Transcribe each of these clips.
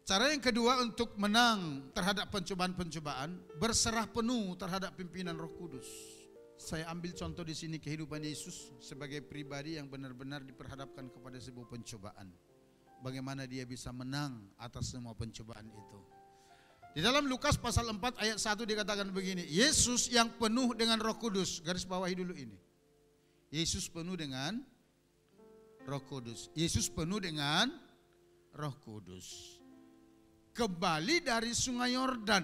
Cara yang kedua untuk menang terhadap pencobaan-pencobaan, berserah penuh terhadap pimpinan Roh Kudus. Saya ambil contoh di sini kehidupan Yesus sebagai pribadi yang benar-benar diperhadapkan kepada sebuah pencobaan. Bagaimana dia bisa menang atas semua pencobaan itu. Di dalam Lukas pasal 4 ayat 1 dikatakan begini, Yesus yang penuh dengan Roh Kudus, garis bawahi dulu ini. Yesus penuh dengan Roh Kudus. Yesus penuh dengan Roh Kudus. Kembali dari sungai Yordan,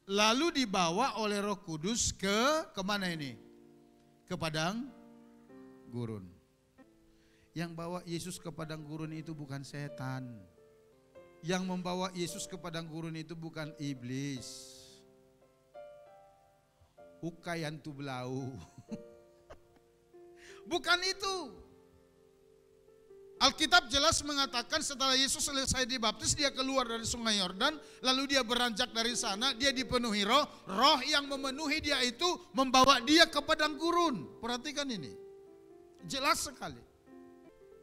lalu dibawa oleh Roh Kudus kemana ini? Ke padang gurun. Yang bawa Yesus ke padang gurun itu bukan setan. Yang membawa Yesus ke padang gurun itu bukan iblis. Ukayantu belau. Bukan itu. Alkitab jelas mengatakan setelah Yesus selesai dibaptis, dia keluar dari sungai Yordan, lalu dia beranjak dari sana, dia dipenuhi roh, roh yang memenuhi dia itu membawa dia ke padang gurun. Perhatikan ini, jelas sekali.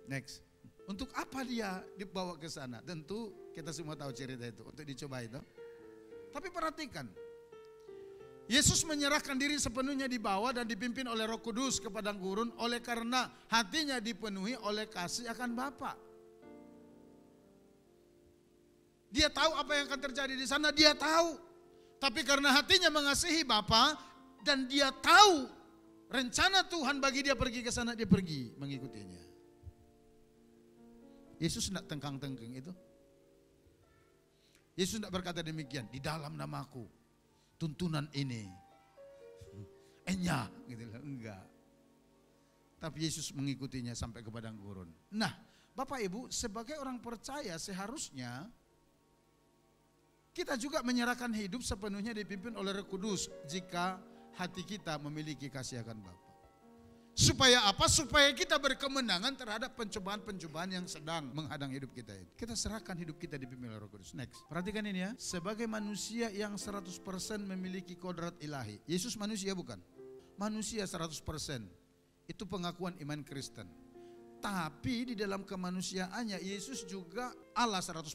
Next, untuk apa dia dibawa ke sana? Tentu kita semua tahu cerita itu, untuk dicoba itu. Tapi perhatikan, Yesus menyerahkan diri sepenuhnya dibawa dan dipimpin oleh Roh Kudus ke padang gurun oleh karena hatinya dipenuhi oleh kasih akan Bapa. Dia tahu apa yang akan terjadi di sana, dia tahu. Tapi karena hatinya mengasihi Bapa dan dia tahu rencana Tuhan bagi dia pergi ke sana, dia pergi mengikutinya. Yesus tidak tengkang-tengking itu. Yesus tidak berkata demikian, di dalam namaku tuntunan ini gitu loh, enggak. Tapi Yesus mengikutinya sampai ke padang gurun. Nah, Bapak Ibu, sebagai orang percaya seharusnya kita juga menyerahkan hidup sepenuhnya dipimpin oleh Roh Kudus jika hati kita memiliki kasih akan Bapa. Supaya apa? Supaya kita berkemenangan terhadap pencobaan-pencobaan yang sedang menghadang hidup kita itu. Kita serahkan hidup kita dipimpin oleh Roh Kudus. Next. Perhatikan ini ya. Sebagai manusia yang 100% memiliki kodrat ilahi. Yesus manusia bukan? Manusia 100%. Itu pengakuan iman Kristen. Tapi di dalam kemanusiaannya Yesus juga Allah 100%.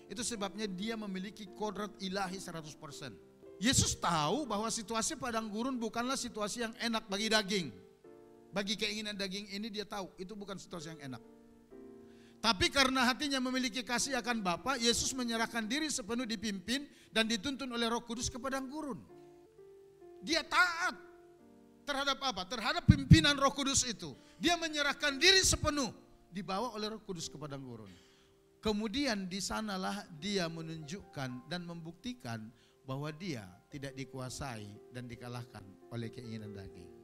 Itu sebabnya dia memiliki kodrat ilahi 100%. Yesus tahu bahwa situasi padang gurun bukanlah situasi yang enak bagi daging. Bagi keinginan daging ini dia tahu itu bukan situasi yang enak. Tapi karena hatinya memiliki kasih akan Bapa, Yesus menyerahkan diri sepenuh dipimpin dan dituntun oleh Roh Kudus ke padang gurun. Dia taat terhadap apa? Terhadap pimpinan Roh Kudus itu. Dia menyerahkan diri sepenuh dibawa oleh Roh Kudus ke padang gurun. Kemudian di sanalah dia menunjukkan dan membuktikan bahwa dia tidak dikuasai dan dikalahkan oleh keinginan daging.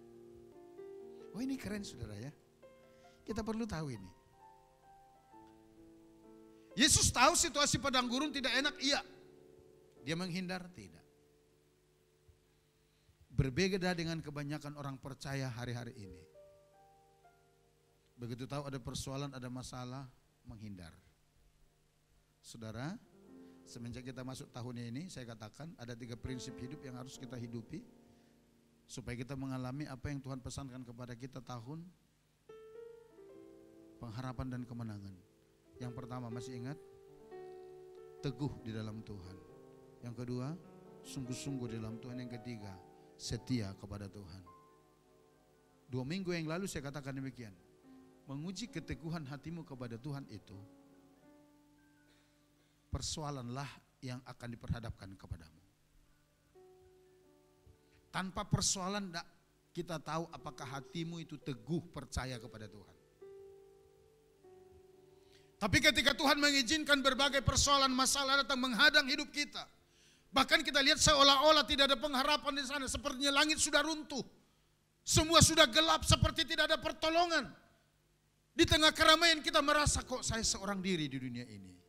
Oh, ini keren saudara ya. Kita perlu tahu ini. Yesus tahu situasi padang gurun tidak enak, iya. Dia menghindar, tidak. Berbeda dengan kebanyakan orang percaya hari-hari ini. Begitu tahu ada persoalan, ada masalah, menghindar. Saudara, semenjak kita masuk tahun ini, saya katakan ada 3 prinsip hidup yang harus kita hidupi. Supaya kita mengalami apa yang Tuhan pesankan kepada kita tahun pengharapan dan kemenangan. Yang pertama, masih ingat? Teguh di dalam Tuhan. Yang kedua, sungguh-sungguh di dalam Tuhan. Yang ketiga, setia kepada Tuhan. 2 minggu yang lalu saya katakan demikian. Menguji keteguhan hatimu kepada Tuhan itu, persoalanlah yang akan diperhadapkan kepadamu. Tanpa persoalan kita tahu apakah hatimu itu teguh percaya kepada Tuhan. Tapi ketika Tuhan mengizinkan berbagai persoalan masalah datang menghadang hidup kita. Bahkan kita lihat seolah-olah tidak ada pengharapan di sana. Sepertinya langit sudah runtuh. Semua sudah gelap seperti tidak ada pertolongan. Di tengah keramaian kita merasa kok saya seorang diri di dunia ini.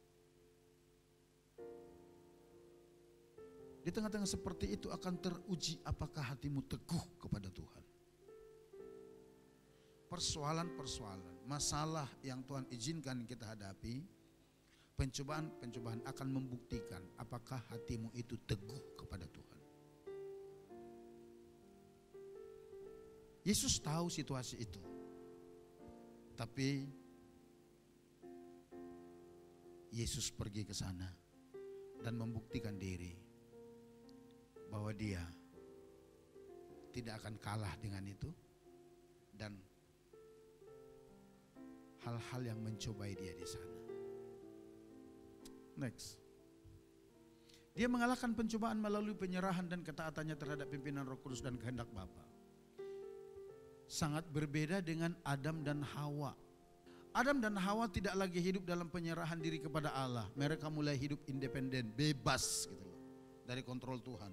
Di tengah-tengah seperti itu akan teruji apakah hatimu teguh kepada Tuhan. Persoalan-persoalan, masalah yang Tuhan izinkan kita hadapi, pencobaan-pencobaan akan membuktikan apakah hatimu itu teguh kepada Tuhan. Yesus tahu situasi itu. Tapi Yesus pergi ke sana dan membuktikan diri bahwa dia tidak akan kalah dengan itu dan hal-hal yang mencobai dia di sana. Next. Dia mengalahkan pencobaan melalui penyerahan dan ketaatannya terhadap pimpinan Roh Kudus dan kehendak Bapa. Sangat berbeda dengan Adam dan Hawa. Adam dan Hawa tidak lagi hidup dalam penyerahan diri kepada Allah. Mereka mulai hidup independen, bebas gitu loh, dari kontrol Tuhan.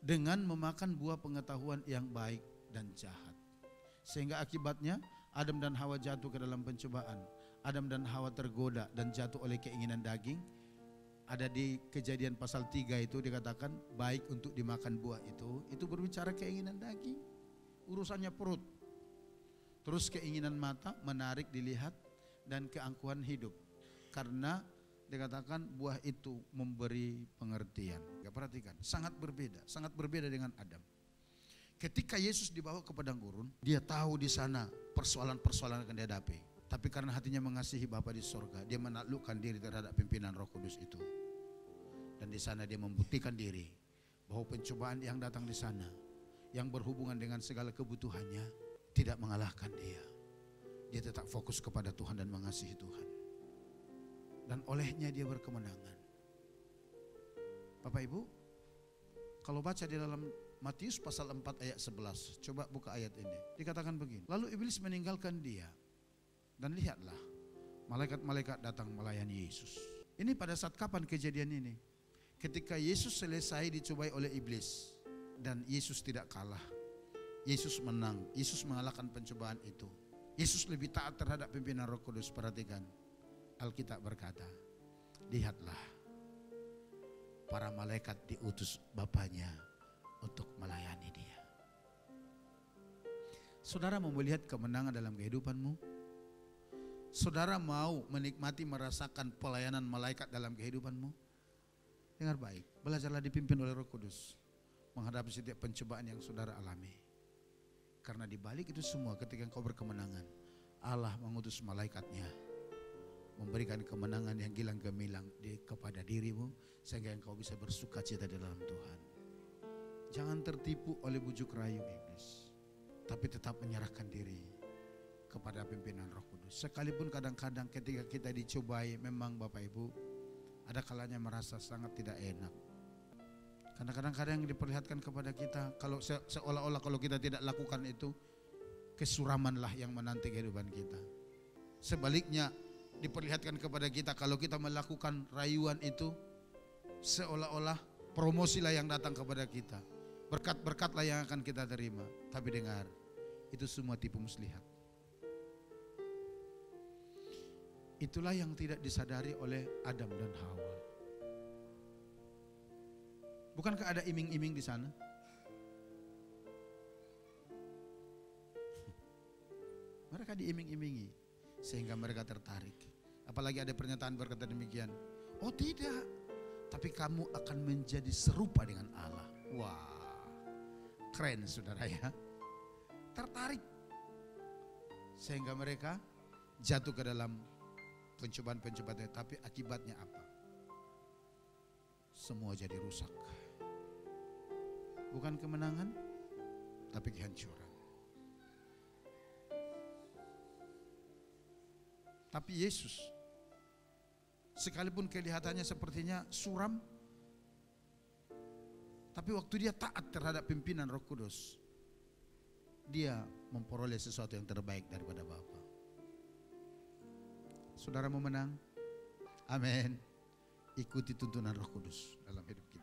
Dengan memakan buah pengetahuan yang baik dan jahat. Sehingga akibatnya Adam dan Hawa jatuh ke dalam pencobaan. Adam dan Hawa tergoda dan jatuh oleh keinginan daging. Ada di Kejadian pasal 3 itu dikatakan baik untuk dimakan buah itu berbicara keinginan daging, urusannya perut. Terus keinginan mata, menarik dilihat, dan keangkuhan hidup. Karena dikatakan buah itu memberi pengertian. Gak perhatikan, sangat berbeda dengan Adam. Ketika Yesus dibawa ke padang gurun, dia tahu di sana persoalan-persoalan akan dihadapi. Tapi karena hatinya mengasihi Bapa di sorga, dia menaklukkan diri terhadap pimpinan Roh Kudus itu. Dan di sana dia membuktikan diri bahwa pencobaan yang datang di sana, yang berhubungan dengan segala kebutuhannya, tidak mengalahkan dia. Dia tetap fokus kepada Tuhan dan mengasihi Tuhan. Dan olehnya dia berkemenangan. Bapak Ibu, kalau baca di dalam Matius pasal 4 ayat 11, coba buka ayat ini. Dikatakan begini, lalu iblis meninggalkan dia. Dan lihatlah, malaikat-malaikat datang melayani Yesus. Ini pada saat kapan kejadian ini? Ketika Yesus selesai dicobai oleh iblis. Dan Yesus tidak kalah. Yesus menang, Yesus mengalahkan pencobaan itu. Yesus lebih taat terhadap pimpinan Roh Kudus. Perhatikan, Alkitab berkata, lihatlah, para malaikat diutus Bapaknya untuk melayani dia. Saudara mau melihat kemenangan dalam kehidupanmu? Saudara mau menikmati, merasakan pelayanan malaikat dalam kehidupanmu? Dengar baik, belajarlah dipimpin oleh Roh Kudus menghadapi setiap pencobaan yang saudara alami. Karena di balik itu semua, ketika engkau berkemenangan, Allah mengutus malaikatnya memberikan kemenangan yang gilang gemilang kepada dirimu, sehingga engkau bisa bersuka cita di dalam Tuhan. Jangan tertipu oleh bujuk rayu iblis, tapi tetap menyerahkan diri kepada pimpinan Roh Kudus. Sekalipun kadang-kadang ketika kita dicobai, memang Bapak Ibu, ada kalanya merasa sangat tidak enak. Karena kadang-kadang yang diperlihatkan kepada kita, kalau seolah-olah kalau kita tidak lakukan itu, kesuramanlah yang menanti kehidupan kita. Sebaliknya diperlihatkan kepada kita, kalau kita melakukan rayuan itu, seolah-olah promosilah yang datang kepada kita. Berkat-berkatlah yang akan kita terima. Tapi dengar, itu semua tipu muslihat. Itulah yang tidak disadari oleh Adam dan Hawa. Bukankah ada iming-iming di sana? Mereka diiming-imingi sehingga mereka tertarik. Apalagi ada pernyataan berkata demikian, oh tidak, tapi kamu akan menjadi serupa dengan Allah. Wah, keren saudara ya. Tertarik sehingga mereka jatuh ke dalam pencobaan-pencobaan, tapi akibatnya apa? Semua jadi rusak. Bukan kemenangan, tapi kehancuran. Tapi Yesus, sekalipun kelihatannya sepertinya suram, tapi waktu dia taat terhadap pimpinan Roh Kudus, dia memperoleh sesuatu yang terbaik daripada Bapa. Saudara mau menang? Amin. Ikuti tuntunan Roh Kudus dalam hidup kita.